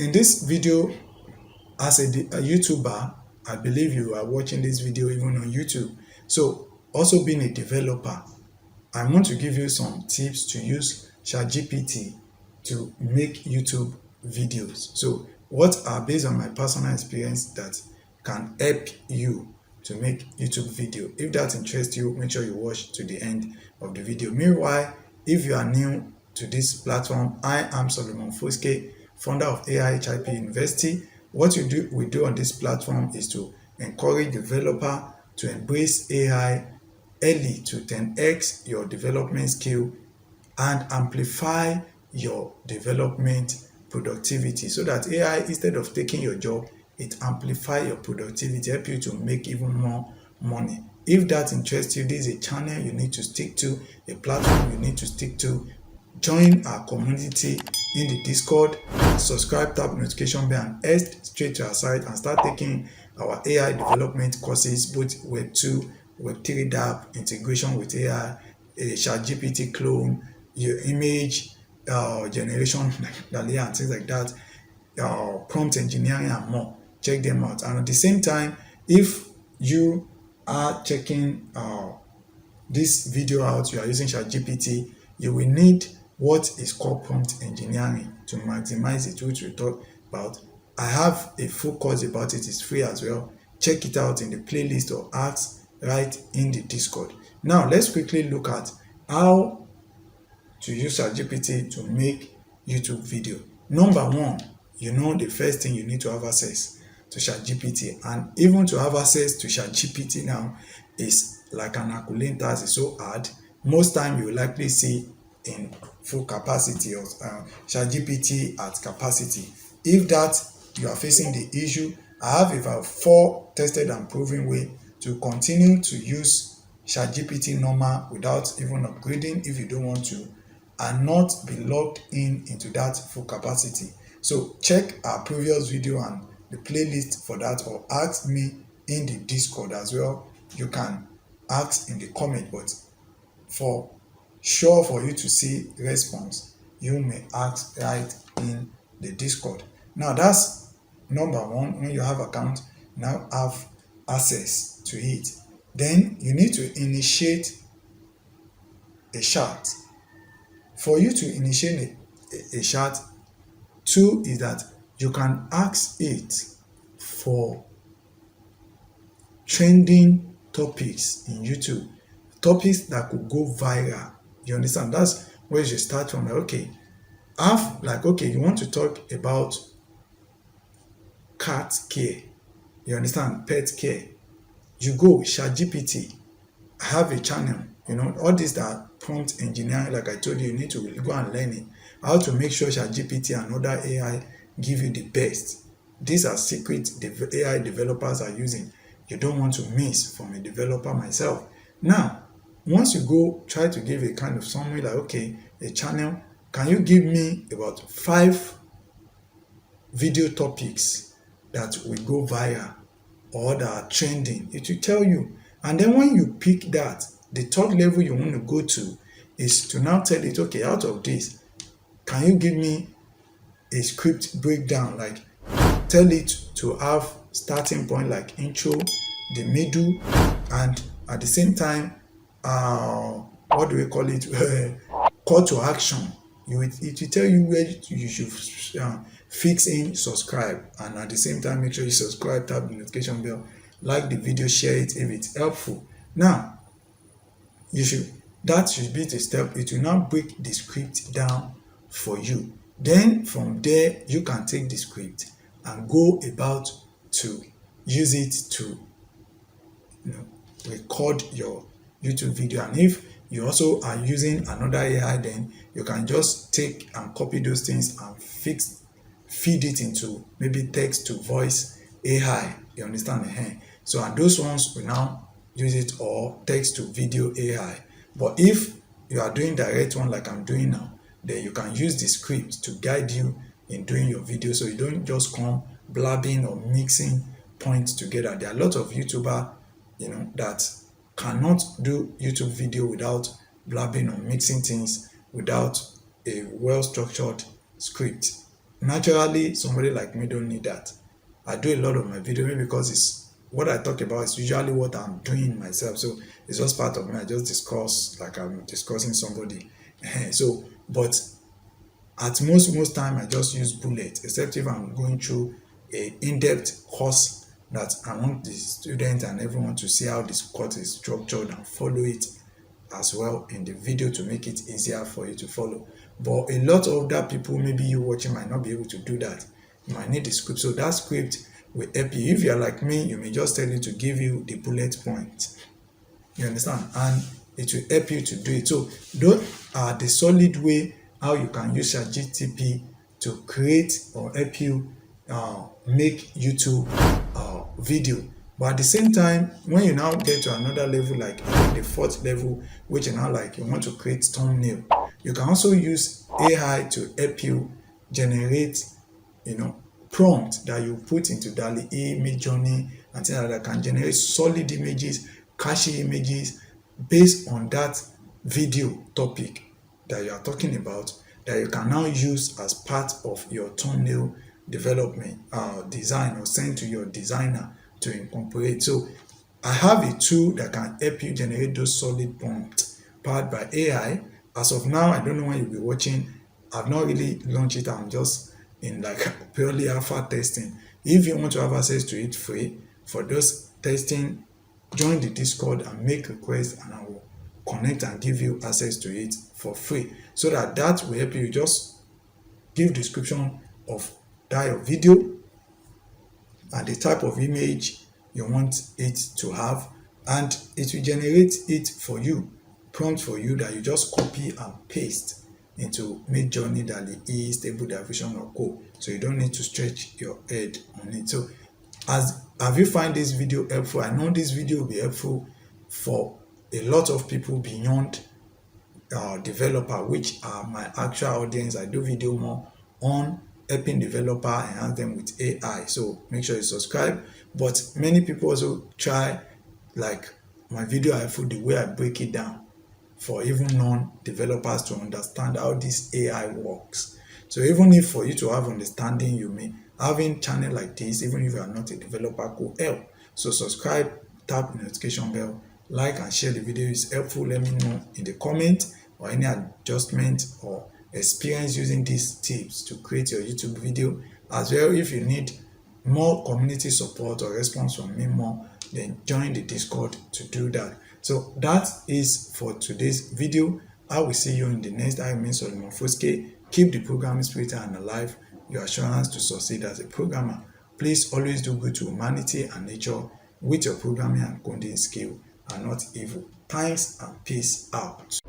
in this video, as a YouTuber, I believe you are watching this video even on YouTube. So also being a developer, I want to give you some tips to use ChatGPT to make YouTube videos. So what are based on my personal experience that can help you to make YouTube video. If that interests you, make sure you watch to the end of the video. Meanwhile, if you are new to this platform, I am Solomon Foskaay, founder of AiHiPUniversity. What we do on this platform is to encourage developers to embrace AI early to 10x your development skill and amplify your development productivity, so that AI, instead of taking your job, it amplify your productivity, help you to make even more money. If that interests you, this is a channel you need to stick to, a platform you need to stick to. Join our community in the Discord, subscribe, tap notification bell, and head straight to our site and start taking our AI development courses, both Web 2, Web 3 DApp, integration with AI, a ChatGPT clone, your image generation, and things like that, prompt engineering and more. Check them out. And at the same time, if you are checking this video out, you are using ChatGPT, you will need what is called prompt engineering to maximize it, which we talk about. I have a full course about it. It's free as well. Check it out in the playlist or ask right in the Discord. Now let's quickly look at how to use ChatGPT to make YouTube video. Number one, the first thing you need to have access to ChatGPT, and even to have access to ChatGPT now is like an accolade task. It's so hard. Most time you will likely see in full capacity or ChatGPT at capacity. If that you are facing the issue, I have about 4 tested and proven way to continue to use ChatGPT normal without even upgrading if you don't want to, and not be logged into that full capacity. So check our previous video and the playlist for that, or ask me in the Discord as well. You can ask in the comment, but for sure for you to see response, you may ask right in the Discord. Now that's number one. When you have account, now have access to it, then you need to initiate a chat. For you to initiate a chat, 2 is that you can ask it for trending topics in YouTube, topics that could go viral. You understand? That's where you start from. Okay, you want to talk about cat care. You understand? Pet care. You go ChatGPT. I have a channel. All these that prompt engineering, like I told you, you need to go and learn it. How to make sure ChatGPT and other AI give you the best. These are secrets the AI developers are using. You don't want to miss from a developer myself. Now, once you go try to give a kind of summary, like, okay, a channel, can you give me about 5 video topics that will go viral or that are trending? It will tell you. And then when you pick that, the third level you want to go to is to now tell it, okay, out of this, can you give me a script breakdown? Like, tell it to have starting point like intro, the middle, and at the same time, what do we call it? Call to action. It will tell you where you should fix in subscribe, and at the same time, make sure you subscribe, tap the notification bell, like the video, share it if it's helpful. Now, that should be the step. It will now break the script down for you. Then from there, you can take the script and go about to use it to record your YouTube video. And if you also are using another AI, then you can just take and copy those things and feed it into maybe text to voice AI. You understand? So, and those ones will now use it, or text to video AI. But if you are doing direct one like I'm doing now, then you can use the script to guide you in doing your video, so you don't just come blabbing or mixing points together. There are a lot of YouTubers that cannot do YouTube video without blabbing or mixing things, without a well-structured script. naturally, somebody like me don't need that. I do a lot of my video maybe because it's what I talk about is usually what I'm doing myself. So it's just part of me. I just discuss like I'm discussing somebody. So, but at most time I just use bullet, except if I'm going through a in-depth course that I want the student and everyone to see how this course is structured and follow it as well in the video to make it easier for you to follow. But a lot of other people, maybe you watching, might not be able to do that. You might need the script. So that script will help you. If you're like me, you may just tell it to give you the bullet point. You understand? And it will help you to do it. So those are the solid way how you can use ChatGPT to create or help you make YouTube video. But at the same time, when you now get to another level, like the fourth level, which is now like you want to create thumbnail, you can also use AI to help you generate, prompt that you put into DALL-E, Midjourney, and things like that can generate solid images, catchy images based on that video topic that you are talking about, that you can now use as part of your thumbnail development design, or send to your designer to incorporate. So I have a tool that can help you generate those solid prompts powered by AI. As of now, I don't know when you'll be watching. I've not really launched it. I'm just in like purely alpha testing. If you want to have access to it free for those testing, join the Discord and make requests, and I will connect and give you access to it for free, so that will help you. Just give description of that your video and the type of image you want it to have, and it will generate it for you, prompt for you, that you just copy and paste into Midjourney, DALL-E, Stable Diffusion, or Co. So you don't need to stretch your head on it. So have you find this video helpful? I know this video will be helpful for a lot of people beyond developer, which are my actual audience. I do video more on helping developer enhance them with AI. So make sure you subscribe. But many people also try, like my video helpful the way I break it down for even non-developers to understand how this AI works. So even if for you to have understanding, you may having channel like this, even if you are not a developer, could help. So subscribe, tap the notification bell, like and share the video is helpful. Let me know in the comment or any adjustment or experience using these tips to create your YouTube video. As well, if you need more community support or response from me more, then join the Discord to do that. So that is for today's video. I will see you in the next. I am Solomon Foskaay. Keep the programming spirit and alive, your assurance to succeed as a programmer. Please always do good to humanity and nature with your programming and coding skill, and not evil. Thanks and peace out.